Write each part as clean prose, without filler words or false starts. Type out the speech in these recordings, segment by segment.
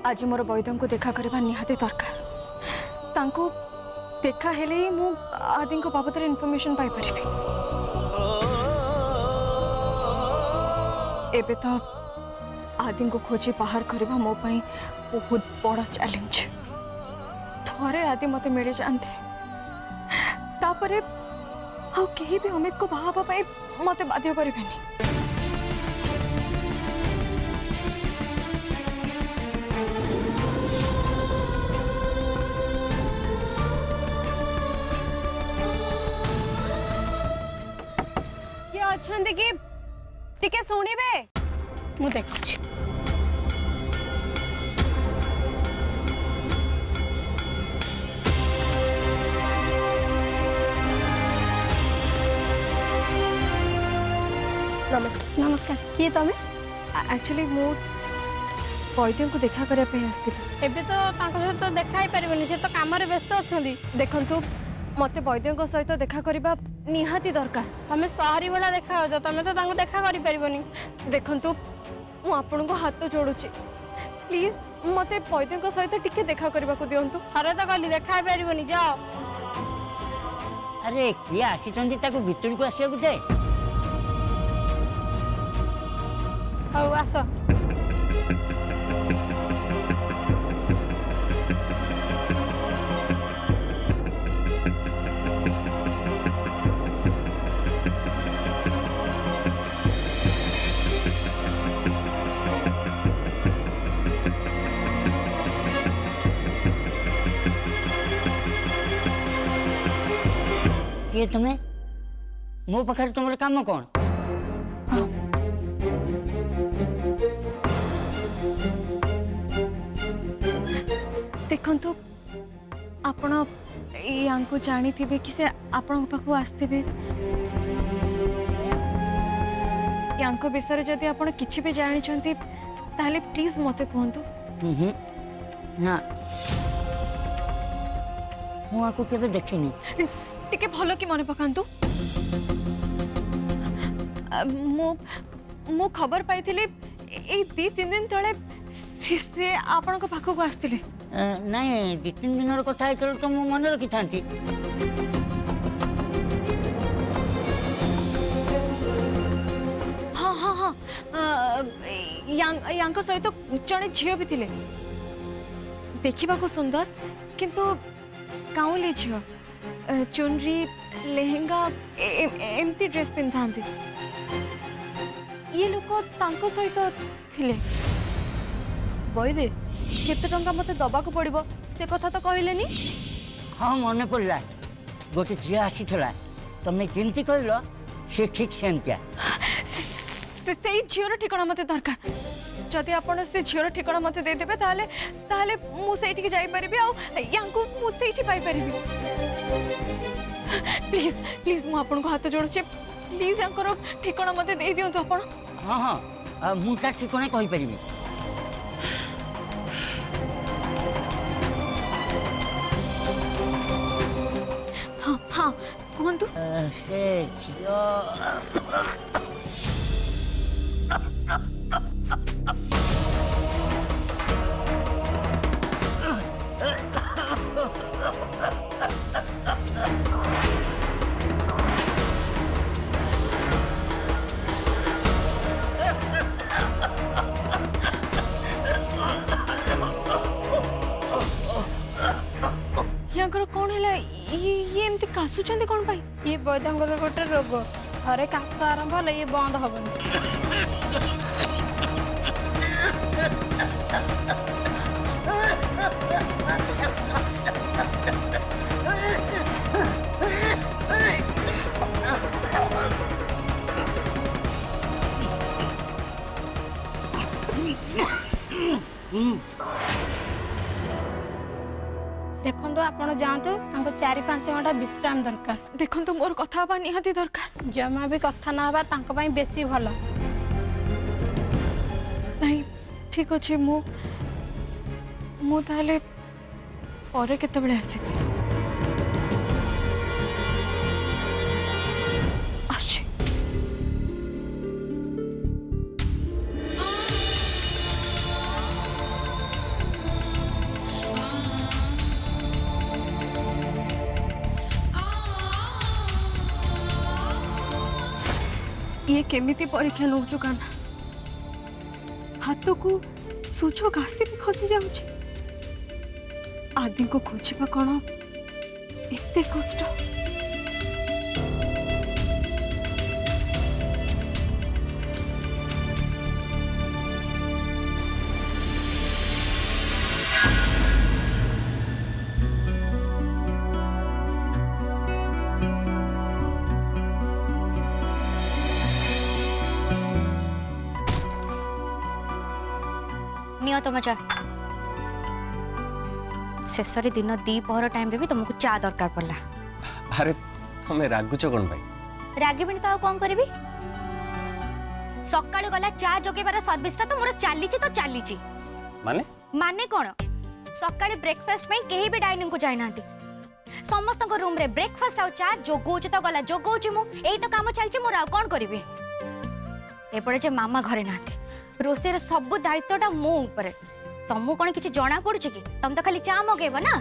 आज मोर वैद्य को देखा करवा निहाती दरकार। तांको देखा हेले ही मु आदि को बाबद इनफॉरमेशन पाई परिबी। एबे तो आदि को खोजी बाहर करवा मो पई बहुत बड़ा चैलेंज। थोड़े आदि मते मिल जाते तापरे आउ केही भी अमित को बाहा पाई मते बाध्य करिबेनी। अच्छे कि टिके शुणवे मु देखु नमस्कार। नमस्कार किए तमें एक्चुअली मु वैद्य को देखा करने पे आसती। एबे तो सहित देखा ही पारिबनी से तो काम रे व्यस्त अछंदी। देखंतु मते वैद्य सहित देखा करबा निहाती दरकार। तमें सहरी भला देखा हो तमें तो तांको देखा करि परिबनी। देखंतु मु आपन को हाथ जोड़ुची प्लीज मते वैद्य सहित टिके देखा करबा को दियंतु। हरे तो कली देखा पारिबनी जाओ। अरे किए आसी ताको भितर को आसिया दे। हौ आस किए तुम्हें मो पाखे तुम काम कौन? देखंतु आपण यांको जानी थिबे कि से आपण पाखु आस्थिबे। यांको विषय जदि आपण किछि भी जानि छंती ताले प्लीज मते कहंतु। ना मु आको केबे देखिनी। टिके भलो कि मने पकांतु। मु खबर पाइथिली ए 2-3 दिन तळे से आपण को पाखु को आस्थिले। नहीं 2-3 दिन कथा तो मु मन रखी था। हाँ हाँ हाँ यांको सहित जड़े झील भी थिले देखा को सुंदर किंतु काउली झील चुनरी लेहेंगा एमती ड्रेस पिंधा ये लोक तांको सहित थिले। बईदे केते टंका मते दबा को पड़िबो से कथा तो कहलेनी। हाँ मन पड़ा गोटे झी आसी तुमने केमती कहल से ठीक सेमतिया से झीर ठिकाना मते दरकार। जदि आपण से झीर ठिकाना मते दे देबे ताले ताले मु सेठी के जाई परिबी आ यांको मु सेठी पाई परिबी। प्लीज प्लीज मु आपण को हाथ जोड़छे प्लीज यांकर ठिकाना मते दे दियंतु आपण। हाँ हाँ मु ता ठिकाना कहि परिबी। हाँ हाँ कहंतु। से झियो यांकर कौन है ये एमती कासुचंदी कौन पाई? ये वैद्यंगर गोटे रोग थरे काश आरंभ हेले ये बंद हबनी। देखो आपण जातु 4-5 घंटा विश्राम दरकार। देखो मोर कथा बा निहाती दरकार। जमा भी कथा ना हवा तांको पई बेसी भलो। नहीं ठीक अच्छे मु ताले परे केतेबेले आसीबे। आछी ये केमिति परीक्षा नौचु काना हाथ को सूच घासी भी खसी जाऊची आदि को खोजिबा कौन एते कष्ट नियो तुम चा शेष दिन दी पहर टाइम रे भी तुमको चा दरकार पड़ला। अरे तुम्हें रागुच कौन भाई? रागिबिनी तो कौन करी सकाळु गला चा जोगेबार सर्विसटा तो मोर चलीची तो चलीची माने माने कौन सकाळे ब्रेकफास्ट में केही भी डाइनिंग को जाई नांती समस्त रूम रे ब्रेकफास्ट आ चा जोगौची तो गला जोगौची मु एई तो काम चलची मोर आ कोन करबी एपड़े जे मामा घरे नांती रोसेर सब दायित्वटा मो ऊपर तुमको कौन किसी जना पड़ुछ कि तुम तो खाली चा मगेब ना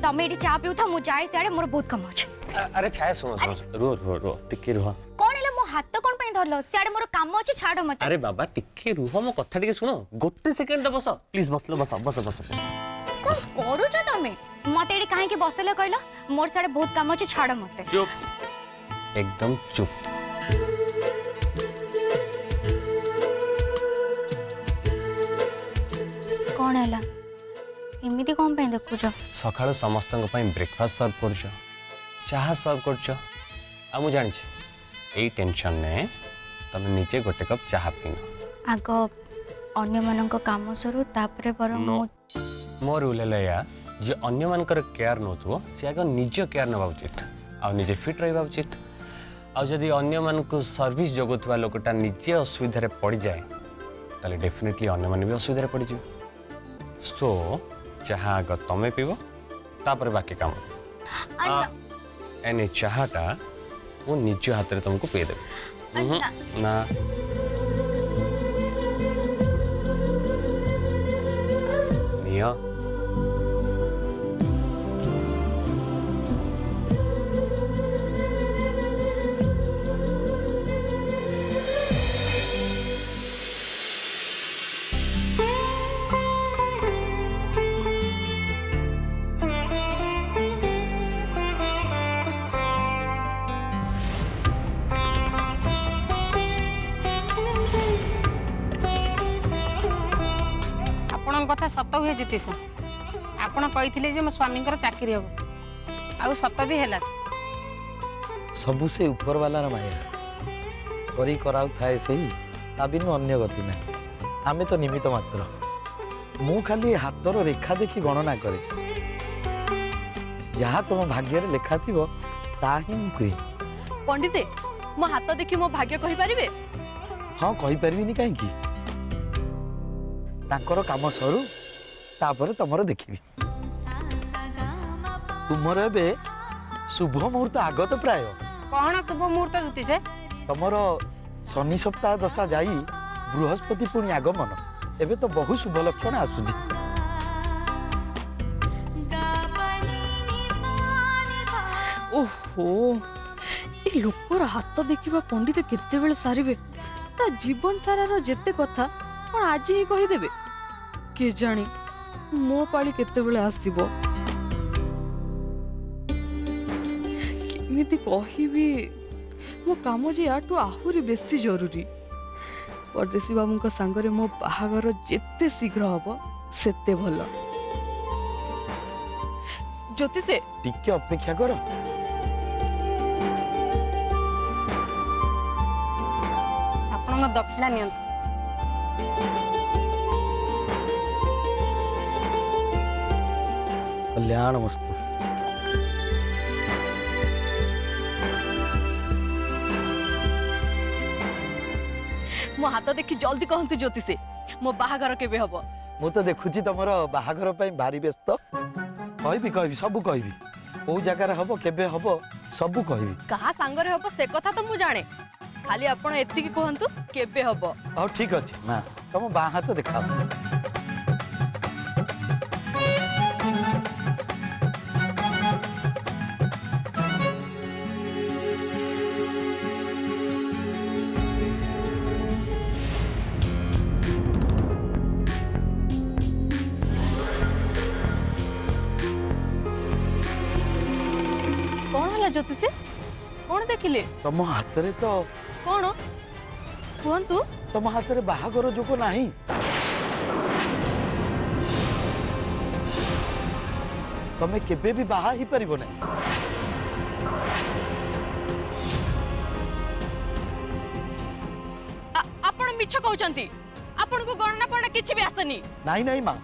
तुम ये चा पीऊ था मु जाए सियाड़े मोर बहुत कम अच्छे। अरे छाया सुनो सुनो रो रो रो टिके रुह। कौन है मो हाथ तो कौन पे धरलो सियाड़े मोर काम अच्छे छाड़ मत। अरे बाबा टिके रुह मो कथा टिके सुनो गोटे सेकंड तो बस प्लीज बस लो बस बस बस कौन करूछ तमे मते एडी काहे के बसले कहलो मोर सियाड़े बहुत काम अच्छे छाड़ मत। चुप एकदम चुप। कौन है एमती कौन पे देखुछ सकाळु समस्त ब्रेकफास्ट सर्व कर चाह सर्व कर मु जानी यही टेंशन ने तुम निजे गोटे कप चाह पी आग अन्य मानक काम सरू तापरे बर मो रूल है जे अन्य मानकर केयर नौ सी आग निज केयर नवा उचित आ निजे फिट रहा उचित आदि अन्य मानक सर्विस जगुवा लोकटा निजे असुविधा पड़ जाए ताले डेफिनेटली अन्य माने भी असुविधा पड़ जाए। सो चाह आग तमें पीब तापर बाकी काम एने चाहटा वो निज हाथ में तुमको पी देबे ना निया कथा सत हुए ज्योतिष आपण कही जे मो स्वामी चाकरी हम आउ सत भी है सबु से ऊपर वाला माया करी कराउ थाए सही ता बिनु अन्य गति ना आमे तो निमित्त मात्र मु खाली हाथर रेखा देखी गणना करे जहाँ तुम भाग्य रे लेखा थी ता ही कहे पंडिते मो हाथ देखी मो भाग्य कहि परिबे? हाँ कहि परबिनी काहे तांकर काम सरू तापर तुमर देखी तुमर एबे शुभ मुहूर्त आगत प्राय कौन शुभ मुहूर्त ज्योतिष तुमर शनि सप्ताह दशा जाई बृहस्पति पुणी आगमन एबे तो बहुत शुभ लक्षण आसुजी। ओहो ए लोकर हाथ देखिबा पंडित केते बेले सारिबे ता जीवन सारार जेते कथा पण आज ही कहि देबे के जानी मो पाली केते बेले आसीबो केमिति कहिबी मो काम जे आटू आहुरी बेसी जरूरी परदेसी बाबू सांगरे मो बाहागर जेते शीघ्र हबो सेते भलो। ज्योतिषे टिके अपेक्षा कर आपण दक्षिणा नियंत्र कल्याण वस्तु मो हाथ देखी जल्दी कहतु ज्योतिषे मो बाहागर केबे हबो? मु तो देखुची तुमर बाहागर पई भारी व्यस्त कहबी सब कहबी ओ जगह हबो केबे हबो सब कहबी कहा सांगरे हबो से कथा तो मु जाने खाली आपण एतिकी कहंतु केबे हबो। औ ठीक अछि ना तुम बा हाथ देखा ज्योतिषी कौन देखिले तम हाथ रे तो कौन कहतु तम हाथ रे बाहागर जोग नाही तमे केबे भी बाहा ही परिबो नै आपण मिछ कहउचंती आपण को गणना पड़ा किछि भी आसनी नाही नाही मां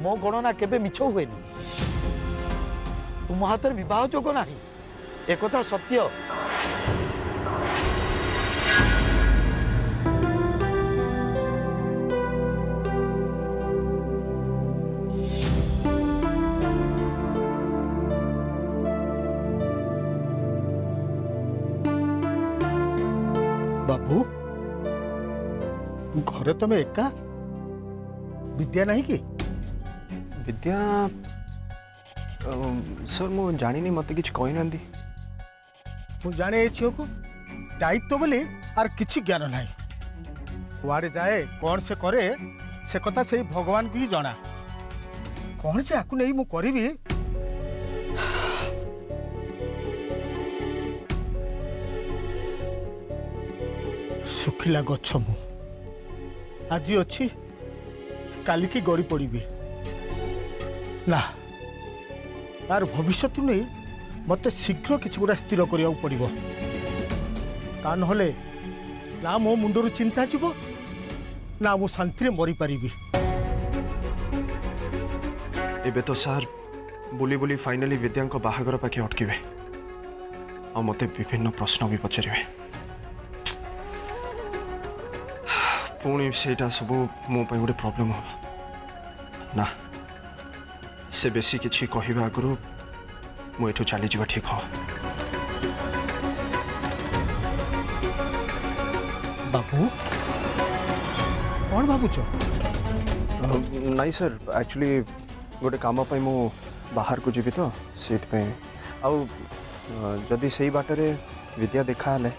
मो गणना केबे मिछ हुएनी तुम हाथ रे विवाह जोग नाही एकथा सत्य बाबू घरे तुम एका विद्या नहीं कि विद्या सर मु जानी मत कि कही ना मु जाने झील को दायित्व बोले आर किछि ज्ञान नहीं कुआड़े जाए कौन से करे से कथा से भगवान को ही जना कौन से आकु नहीं मु करिबी सुखिला गछ मु आज अच्छी काली की गड़ी पड़ी ना यार भविष्य नहीं मत शीघ्र किसी गुड़ा स्थिर करिया पड़ो ता नहले ना मो मुंडर चिंता जीव ना मु शांति मरी पारि एबे तो सार बुली बुली फाइनली विद्या बाहागर पाखे अटकिबे आ मते विभिन्न प्रश्न भी पचारे पुणी सेटा सब मो पे गोटे प्रॉब्लम हो ना से बेसी किछि कहिबा आगु मु एठू चली जीवा ठीक हो बाबू कौन भावुच नहीं सर एक्चुअली गोटे काम पे मु बाहर को जीवी तो से आउ जदि से बाटर विद्या देखा है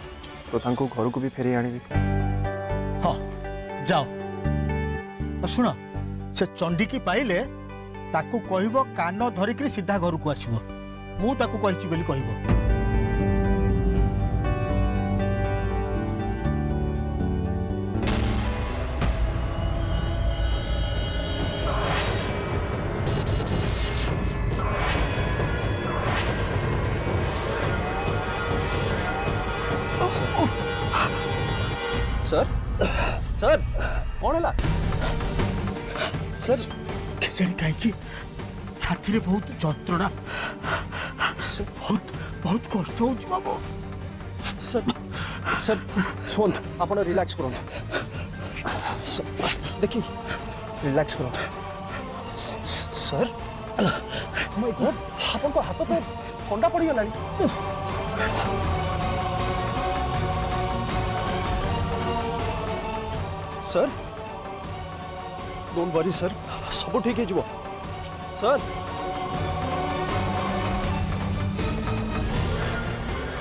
तो तांको घर को भी फेरी आनी हाँ जाओ शुण से चंडी की पाइले ताकू कहब कान धरिक सीधा घर को आसब मु ताकू कहिछि बोली कहब सर सर कौन है सर केजाणी कहीं छाती बहुत जंत्रणा बहुत बहुत कष्ट हो बाबू सर सर शुन आप रिलैक्स करो देखिए रिलैक्स करो सर माय गॉड आपन को हाथ तो ठंडा पड़ गला सर डोंट वरी सर सब ठीक है जीवो सर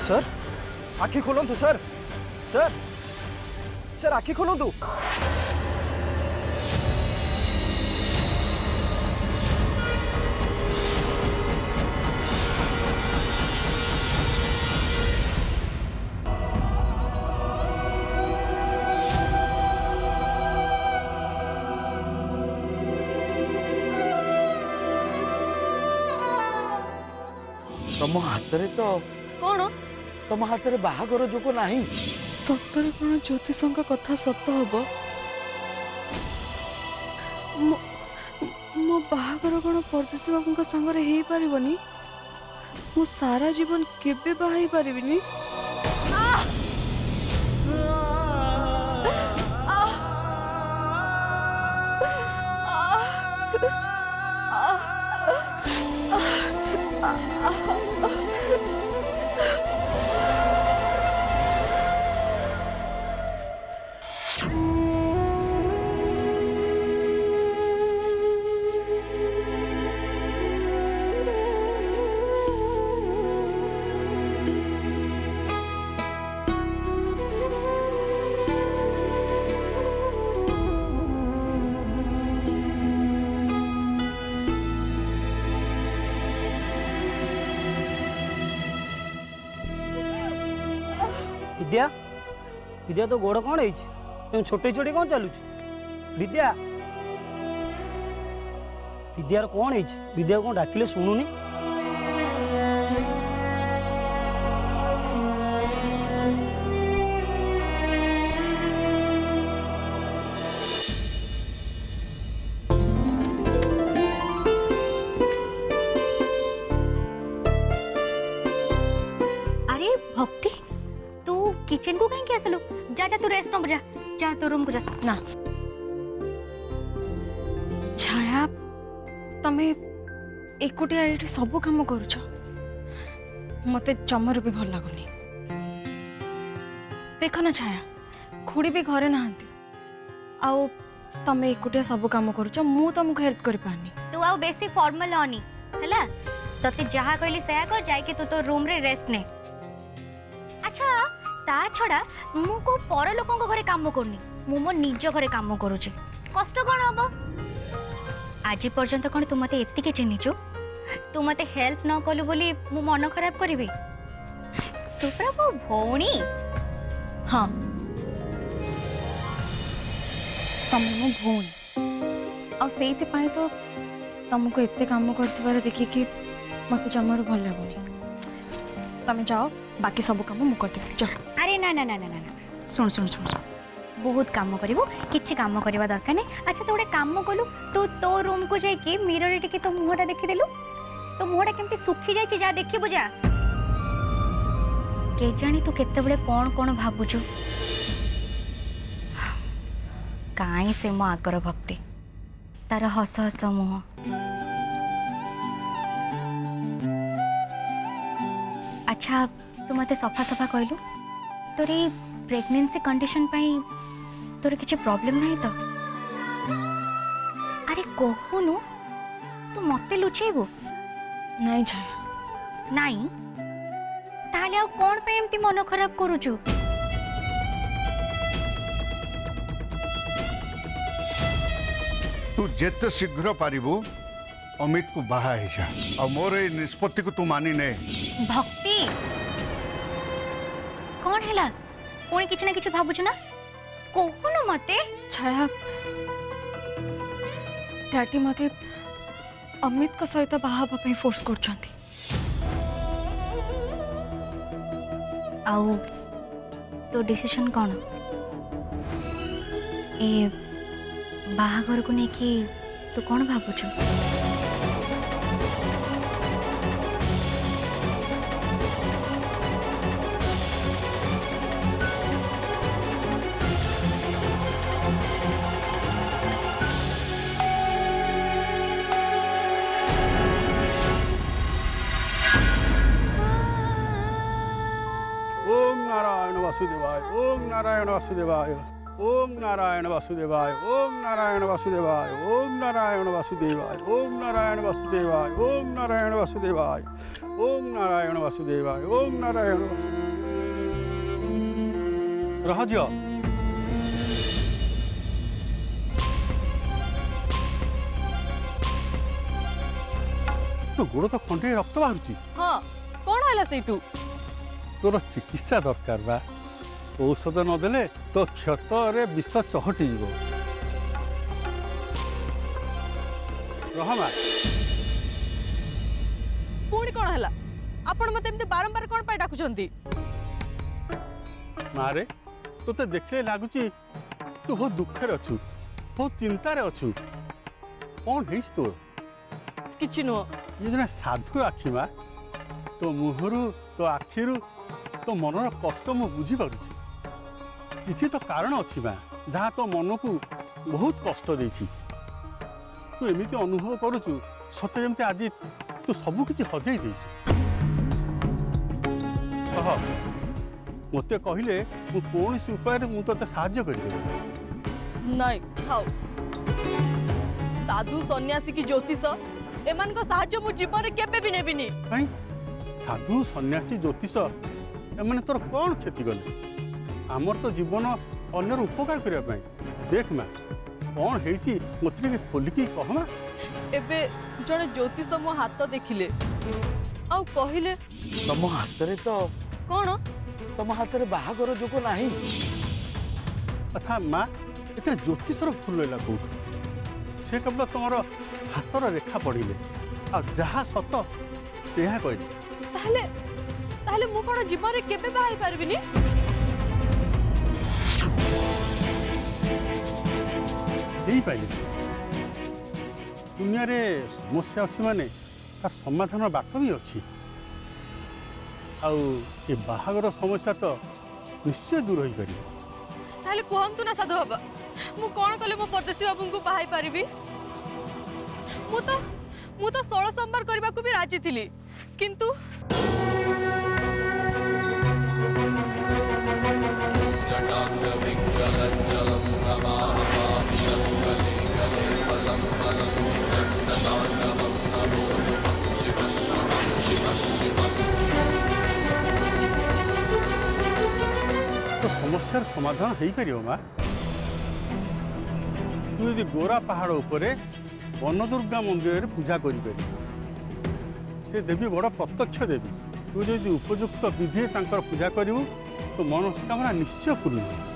सर आखि खोलंतु सर सर सर आखि खोलंतु तम हाथ रे तो कौन तम हाथ रे बाहागर जोग नाही सतरे कौन ज्योतिषों कथा सत हम मो बाहागर कौन परदेश बाबू सांगरे हो पारबनी मो सारा जीवन केबे बाहा पारिबिनी विद्या विद्या तो गोड़ कौन है तुम छोटे छोटे कौन चलुच विद्या विद्यार कौन है विद्या कौन डाकिले शुणुनी अरे भक्ति तू किचन को कहीं आसलु जा जा तू रेस्ट रूम जा तो रूम को जा ना छाया तमे एकुटिया एठी सब काम करूछ मते जमर भी भल लागुनी देख ना छाया खुड़ी भी घरे नहांती आउ तमे एकुटिया सब काम करूछ मु तुमको हेल्प कर पानी तू आउ बेसी फॉर्मल होनी हला तते जहा कहली सया कर जाय के तू तो रूम रे रेस्ट ने अच्छा ता छड़ा मु को पर लोकन को घरे काम करनी मु मो निज घरे काम करूची कष्ट कोन हबो आज पर्यंत कोन तू मते एत्ती के चिन्हिचु तू मते हेल्प न कलु बोली मु मन खराब करिवे तू पर मो भौणी हाँ तमे मो भौणी आ सेइति पाई तो तुमको एत्ते काम करथिबार देखि कि मते जमर भल लागुनी तमे जाओ बाकी सब काम मु करते जा अरे ना ना ना ना ना सुन सुन सुन सुन बहुत काम करिवो किछि काम करबा दरकार नै अच्छा तो गोटे काम कलु तू तो रूम को जाई के मिरर टिके तो मुहटा देखि देलु तो मुहटा केमती सुखी जाई जा देखि बुझा के जानी तू केते बळे कोन कोन भाबुछु काई से मो आगर भक्ति तार हस हस मुह अच्छा तू मते सफा सफा कहलु तोरी प्रेगनेंसी कंडीशन पाई तोर किसी प्रॉब्लम नहीं तो अरे कहूनु तू मते लुचेबो नहीं छाया नहीं ताले आ कोन पे एमती मन खराब करूछु तू जेते शीघ्र पारिबो अमित को बाहा हे जा और मोर ए निष्पत्ति को तू मानी ने भक्ति कौन हैला पुणी किछि ना किछि भाबुछु ना कहूनु मते छाया डैडी मते अमित का सहित बाहाबा पे फोर्स करछंती आउ तो डिसीजन कौन ए बाहाघर को नेकी तू कौन भाबुछु ओम नारायण वासुदेवाय ओम नारायण वासुदेवाय ओम नारायण वासुदेवाय ओम नारायण वासुदेवाय ओम नारायण वासुदेवाय ओम नारायण वासुदेवाय ओम नारायण वासुदेवाय ओम नारायण वासुदेवाय ओम नारायण रहज्य तो गोड़ तो खंडे रक्त बाहर हाँ कौन है सेठू तोर चिकित्सा दरकार बा औषध नदेले तो क्षत रे विष चहटी रहमा पुणी कौन है आपण मते एमते बारंबार कौन पाई डाकुचंती मारे तोते देखले लागुची तू बहुत दुखे रे अछु बहुत चिंता रे अछु कौन हेस तोर किछि नो ये जने साधु आखि मा तो मुहरु तो आखिरु तो मनर कष्ट मु बुझी पारुछि किछि तो कारण अछि बा जहाँ तो मन को बहुत कष्ट देछि तू एमिति अनुभव करुछु सते जेमते आज तू सब किछि हजै देछि कह मते कहिले मु कोनसी उपाय रे मु तते साहाय्य करिबे नहीं खाओ साधु सन्यासी की ज्योतिष एमान को साहाय्य मु जीवन रे केबे भी नेबिनी काई साधु सन्यासी ज्योतिष एमाने तोर कौन क्षति गले आमर तो जीवन अन्यर उपकार करने देख मा कौन है मत खोलिकी कहमा एबे जड़े ज्योतिष मो हाथ देखिले आउ कहिले तम हाथ रे तो कौन ତମ ହାତରେ ବାହାଘର ଯୋଗ ନାହିଁ। ଆଚ୍ଛା ମା ଏଥିରେ ଜ୍ୟୋତିଷର ଭୁଲ ରହିଲା କୋଉଠୁ? ସେ କେବଳ ତୁମର ହାତର ରେଖା ପଢ଼ିଲେ ଆଉ ଯାହା ସତ ସେହା କହିଲେ। ତାହେଲେ ତାହେଲେ ମୁଁ କଣ ଜୀବନରେ କେବେ ବାହା ହେଇପାରିବିନି? ହେଇପାରିଲେ ଦୁନିଆରେ ସମସ୍ୟା ଅଛି ମାନେ ତାର ସମାଧାନ ବାଟ ବି ଅଛି। ଆଉ ଏ ବାହାଘର ସମସ୍ୟା ତ ନିଶ୍ଚୟ ଦୂର ହେଇପାରିବ। ତାହେଲେ କୁହନ୍ତୁ ନା ସାଧୁ ବାବା, ମୁଁ କଣ କଲେ ମୋ ପରଦେଶୀ ବାବୁଙ୍କୁ ବାହା ହେଇପାରିବି? ମୁଁ ତ 16 ସୋମବାର କରିବାକୁ ବି ରାଜି ଥିଲି, କିନ୍ତୁ तो समस्यार समाधान हो पार माँ। तू यदि गोरा पहाड़ उपरे वनदुर्गा मंदिर पूजा कर देवी बड़ प्रत्यक्ष देवी। तू यदि उपयुक्त विधि पूजा करू तो मनस्कामना निश्चय पूर्ण।